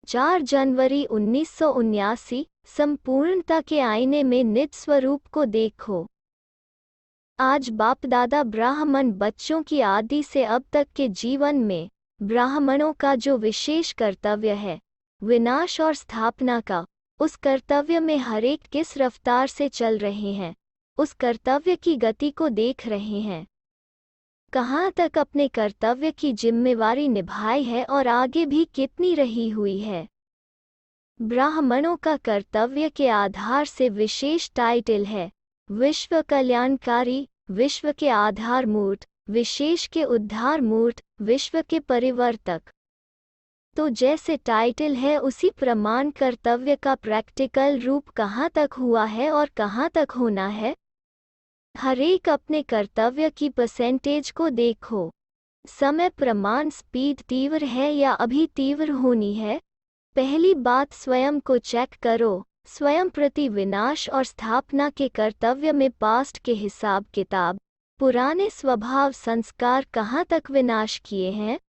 4 जनवरी 1979। संपूर्णता के आईने में निज स्वरूप को देखो। आज बाप दादा ब्राह्मण बच्चों की आदि से अब तक के जीवन में ब्राह्मणों का जो विशेष कर्तव्य है विनाश और स्थापना का, उस कर्तव्य में हरेक किस रफ्तार से चल रहे हैं, उस कर्तव्य की गति को देख रहे हैं। कहाँ तक अपने कर्तव्य की जिम्मेवारी निभाई है और आगे भी कितनी रही हुई है। ब्राह्मणों का कर्तव्य के आधार से विशेष टाइटल है विश्व कल्याणकारी, विश्व के आधार मूर्त, विशेष के उद्धार मूर्त, विश्व के परिवर्तक। तो जैसे टाइटल है उसी प्रमाण कर्तव्य का प्रैक्टिकल रूप कहाँ तक हुआ है और कहाँ तक होना है। हरेक अपने कर्तव्य की परसेंटेज को देखो। समय प्रमाण स्पीड तीव्र है या अभी तीव्र होनी है। पहली बात स्वयं को चेक करो। स्वयं प्रति विनाश और स्थापना के कर्तव्य में पास्ट के हिसाब किताब, पुराने स्वभाव संस्कार कहाँ तक विनाश किए हैं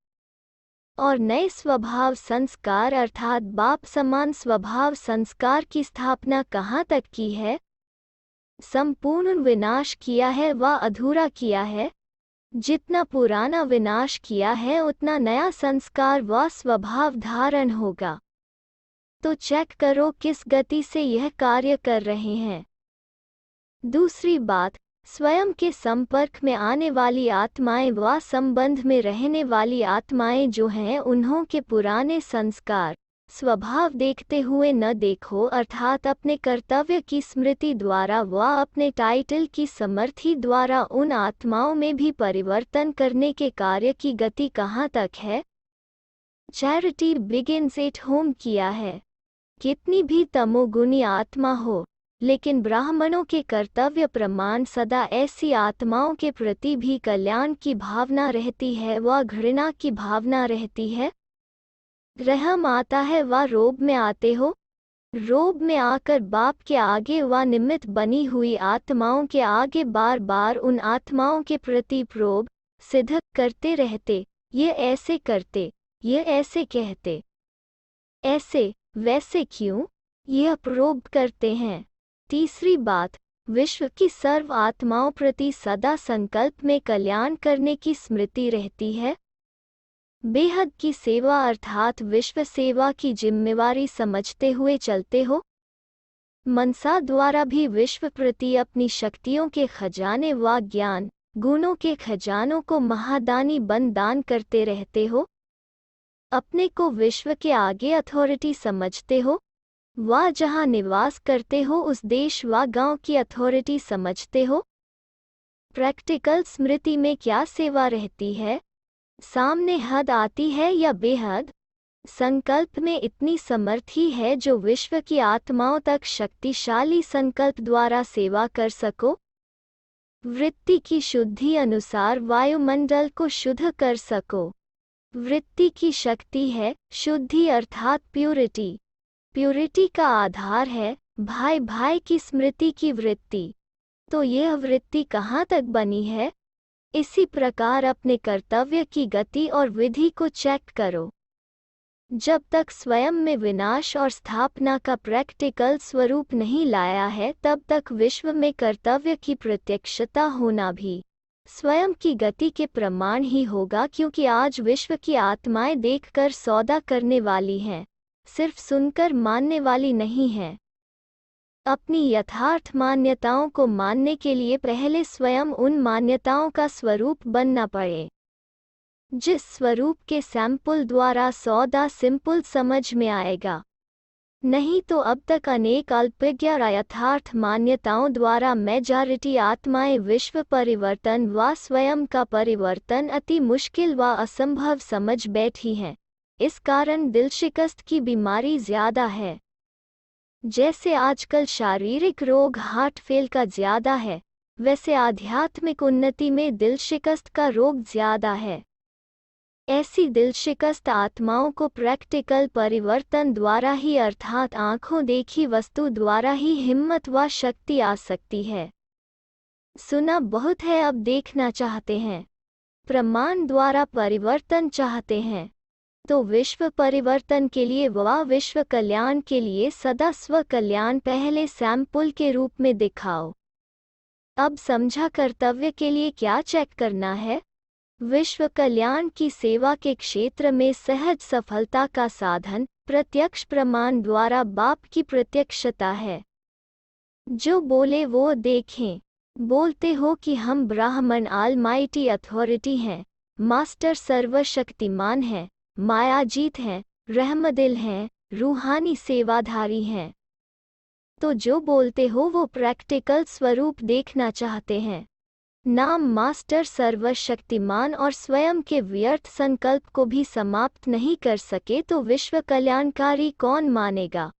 और नए स्वभाव संस्कार अर्थात बाप समान स्वभाव संस्कार की स्थापना कहाँ तक की है। संपूर्ण विनाश किया है व अधूरा किया है। जितना पुराना विनाश किया है उतना नया संस्कार व स्वभाव धारण होगा। तो चेक करो किस गति से यह कार्य कर रहे हैं। दूसरी बात, स्वयं के संपर्क में आने वाली आत्माएं व संबंध में रहने वाली आत्माएं जो हैं उन्हों के पुराने संस्कार स्वभाव देखते हुए न देखो, अर्थात अपने कर्तव्य की स्मृति द्वारा व अपने टाइटल की समर्थी द्वारा उन आत्माओं में भी परिवर्तन करने के कार्य की गति कहाँ तक है। चैरिटी बिगिन्स एट होम किया है। कितनी भी तमोगुणी आत्मा हो, लेकिन ब्राह्मणों के कर्तव्य प्रमाण सदा ऐसी आत्माओं के प्रति भी कल्याण की भावना रहती है व घृणा की भावना रहती है। रहम आता है व रोब में आते हो। रोब में आकर बाप के आगे व निमित्त बनी हुई आत्माओं के आगे बार बार उन आत्माओं के प्रति प्रोब सिद्ध करते रहते। ये ऐसे करते, ये ऐसे कहते, ऐसे वैसे क्यों, यह प्रोब करते हैं। तीसरी बात, विश्व की सर्व आत्माओं प्रति सदा संकल्प में कल्याण करने की स्मृति रहती है। बेहद की सेवा अर्थात विश्व सेवा की जिम्मेवारी समझते हुए चलते हो। मनसा द्वारा भी विश्व प्रति अपनी शक्तियों के खजाने व ज्ञान गुणों के खजानों को महादानी बन दान करते रहते हो। अपने को विश्व के आगे अथॉरिटी समझते हो व जहाँ निवास करते हो उस देश व गांव की अथॉरिटी समझते हो। प्रैक्टिकल स्मृति में क्या सेवा रहती है। सामने हद आती है या बेहद। संकल्प में इतनी समर्थी है जो विश्व की आत्माओं तक शक्तिशाली संकल्प द्वारा सेवा कर सको। वृत्ति की शुद्धि अनुसार वायुमंडल को शुद्ध कर सको। वृत्ति की शक्ति है शुद्धि अर्थात प्यूरिटी। प्यूरिटी का आधार है भाई भाई की स्मृति की वृत्ति। तो यह वृत्ति कहाँ तक बनी है। इसी प्रकार अपने कर्तव्य की गति और विधि को चेक करो। जब तक स्वयं में विनाश और स्थापना का प्रैक्टिकल स्वरूप नहीं लाया है तब तक विश्व में कर्तव्य की प्रत्यक्षता होना भी स्वयं की गति के प्रमाण ही होगा, क्योंकि आज विश्व की आत्माएं देखकर सौदा करने वाली हैं, सिर्फ सुनकर मानने वाली नहीं हैं। अपनी यथार्थ मान्यताओं को मानने के लिए पहले स्वयं उन मान्यताओं का स्वरूप बनना पड़े। जिस स्वरूप के सैंपल द्वारा सौदा सिंपल समझ में आएगा। नहीं तो अब तक अनेक अल्पज्ञ यथार्थ मान्यताओं द्वारा मेजॉरिटी आत्माएं विश्व परिवर्तन व स्वयं का परिवर्तन अति मुश्किल व असंभव समझ बैठी हैं। इस कारण दिल शिकस्त की बीमारी ज्यादा है। जैसे आजकल शारीरिक रोग हार्ट फेल का ज्यादा है, वैसे आध्यात्मिक उन्नति में दिल शिकस्त का रोग ज्यादा है। ऐसी दिल शिकस्त आत्माओं को प्रैक्टिकल परिवर्तन द्वारा ही अर्थात आंखों देखी वस्तु द्वारा ही हिम्मत व शक्ति आ सकती है। सुना बहुत है, अब देखना चाहते हैं। प्रमाण द्वारा परिवर्तन चाहते हैं। तो विश्व परिवर्तन के लिए व विश्व कल्याण के लिए सदा स्व कल्याण पहले सैंपल के रूप में दिखाओ। अब समझा कर्तव्य के लिए क्या चेक करना है। विश्व कल्याण की सेवा के क्षेत्र में सहज सफलता का साधन प्रत्यक्ष प्रमाण द्वारा बाप की प्रत्यक्षता है। जो बोले वो देखें। बोलते हो कि हम ब्राह्मण ऑलमाइटी अथॉरिटी हैं, मास्टर सर्वशक्तिमान हैं, मायाजीत हैं, रहमदिल हैं, रूहानी सेवाधारी हैं। तो जो बोलते हो वो प्रैक्टिकल स्वरूप देखना चाहते हैं। नाम मास्टर सर्वशक्तिमान और स्वयं के व्यर्थ संकल्प को भी समाप्त नहीं कर सके तो विश्व कल्याणकारी कौन मानेगा।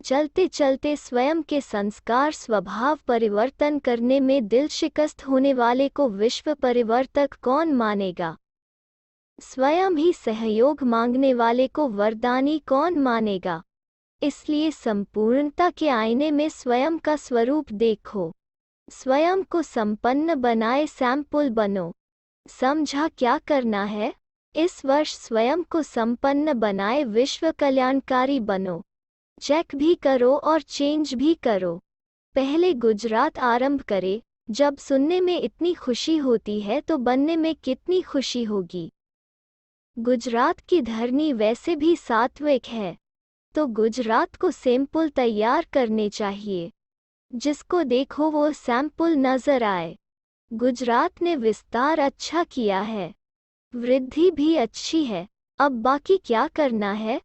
चलते चलते स्वयं के संस्कार स्वभाव परिवर्तन करने में दिल शिकस्त होने वाले को विश्व परिवर्तक कौन मानेगा। स्वयं ही सहयोग मांगने वाले को वरदानी कौन मानेगा। इसलिए संपूर्णता के आईने में स्वयं का स्वरूप देखो। स्वयं को संपन्न बनाए सैंपल बनो। समझा क्या करना है। इस वर्ष स्वयं को संपन्न बनाए विश्व कल्याणकारी बनो। चेक भी करो और चेंज भी करो। पहले गुजरात आरंभ करे। जब सुनने में इतनी खुशी होती है तो बनने में कितनी खुशी होगी। गुजरात की धरनी वैसे भी सात्विक है, तो गुजरात को सैंपल तैयार करने चाहिए। जिसको देखो वो सैंपल नजर आए। गुजरात ने विस्तार अच्छा किया है, वृद्धि भी अच्छी है। अब बाकी क्या करना है।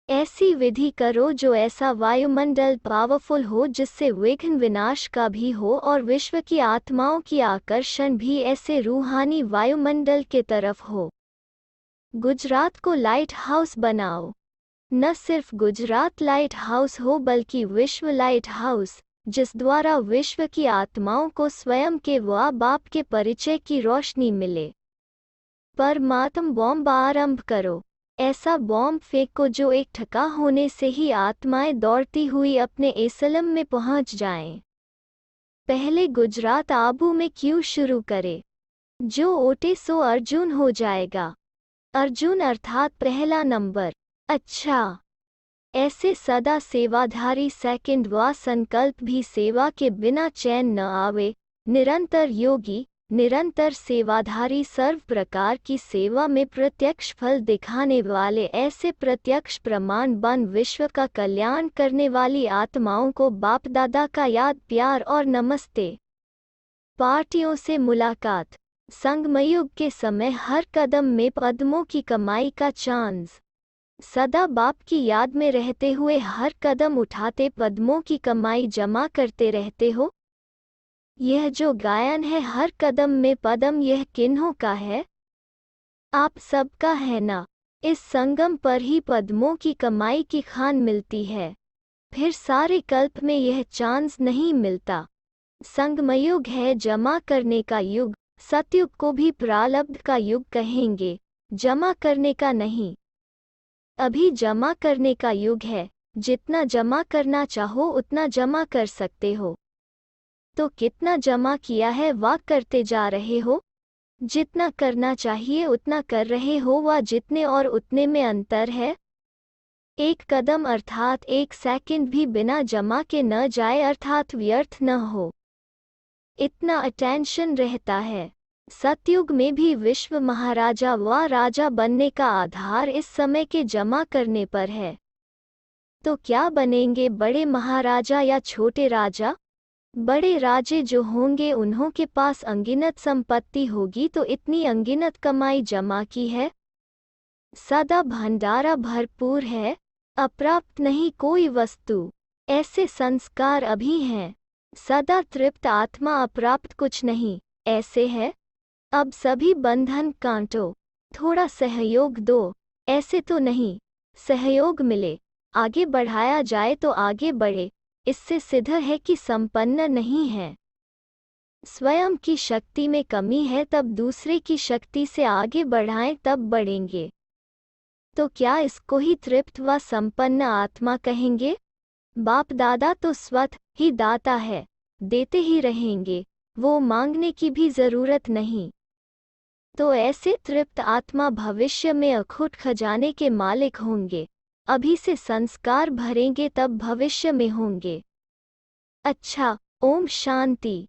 ऐसी विधि करो जो ऐसा वायुमंडल पावरफुल हो जिससे विघ्न विनाश का भी हो और विश्व की आत्माओं की आकर्षण भी ऐसे रूहानी वायुमंडल के तरफ हो। गुजरात को लाइट हाउस बनाओ। न सिर्फ गुजरात लाइट हाउस हो बल्कि विश्व लाइट हाउस, जिस द्वारा विश्व की आत्माओं को स्वयं के व बाप के परिचय की रोशनी मिले। परमात्म बॉम्ब आरंभ करो। ऐसा बॉम्ब फेंको जो एक ठका होने से ही आत्माएं दौड़ती हुई अपने एसलम में पहुंच जाएं। पहले गुजरात आबू में क्यों शुरू करे। जो ओटे सो अर्जुन हो जाएगा। अर्जुन अर्थात पहला नंबर। अच्छा, ऐसे सदा सेवाधारी सेकंड व संकल्प भी सेवा के बिना चैन न आवे। निरंतर योगी, निरंतर सेवाधारी सर्व प्रकार की सेवा में प्रत्यक्ष फल दिखाने वाले ऐसे प्रत्यक्ष प्रमाण बन विश्व का कल्याण करने वाली आत्माओं को बाप दादा का याद प्यार और नमस्ते। पार्टियों से मुलाकात। संगमयुग के समय हर कदम में पद्मों की कमाई का चांस। सदा बाप की याद में रहते हुए हर कदम उठाते पद्मों की कमाई जमा करते रहते हो। यह जो गायन है हर कदम में पदम, यह किन्हों का है। आप सबका है ना। इस संगम पर ही पद्मों की कमाई की खान मिलती है, फिर सारे कल्प में यह चांस नहीं मिलता। संगमयुग है जमा करने का युग। सतयुग को भी प्रारब्ध का युग कहेंगे, जमा करने का नहीं। अभी जमा करने का युग है। जितना जमा करना चाहो उतना जमा कर सकते हो। तो कितना जमा किया है व करते जा रहे हो। जितना करना चाहिए उतना कर रहे हो व जितने और उतने में अंतर है। एक कदम अर्थात एक सेकंड भी बिना जमा के न जाए अर्थात व्यर्थ न हो, इतना अटेंशन रहता है। सतयुग में भी विश्व महाराजा व राजा बनने का आधार इस समय के जमा करने पर है। तो क्या बनेंगे, बड़े महाराजा या छोटे राजा। बड़े राजे जो होंगे उन्हों के पास अनगिनत संपत्ति होगी, तो इतनी अनगिनत कमाई जमा की है। सदा भंडारा भरपूर है, अप्राप्त नहीं कोई वस्तु। ऐसे संस्कार अभी हैं। सदा तृप्त आत्मा, अप्राप्त कुछ नहीं, ऐसे है। अब सभी बंधन काटो, थोड़ा सहयोग दो। ऐसे तो नहीं, सहयोग मिले, आगे बढ़ाया जाए तो आगे बढ़े। इससे सिद्ध है कि संपन्न नहीं है। स्वयं की शक्ति में कमी है, तब दूसरे की शक्ति से आगे बढ़ाएं तब बढ़ेंगे। तो क्या इसको ही तृप्त व संपन्न आत्मा कहेंगे। बाप दादा तो स्वतः ही दाता है, देते ही रहेंगे, वो मांगने की भी जरूरत नहीं। तो ऐसे तृप्त आत्मा भविष्य में अखुट खजाने के मालिक होंगे। अभी से संस्कार भरेंगे तब भविष्य में होंगे। अच्छा, ओम शांति।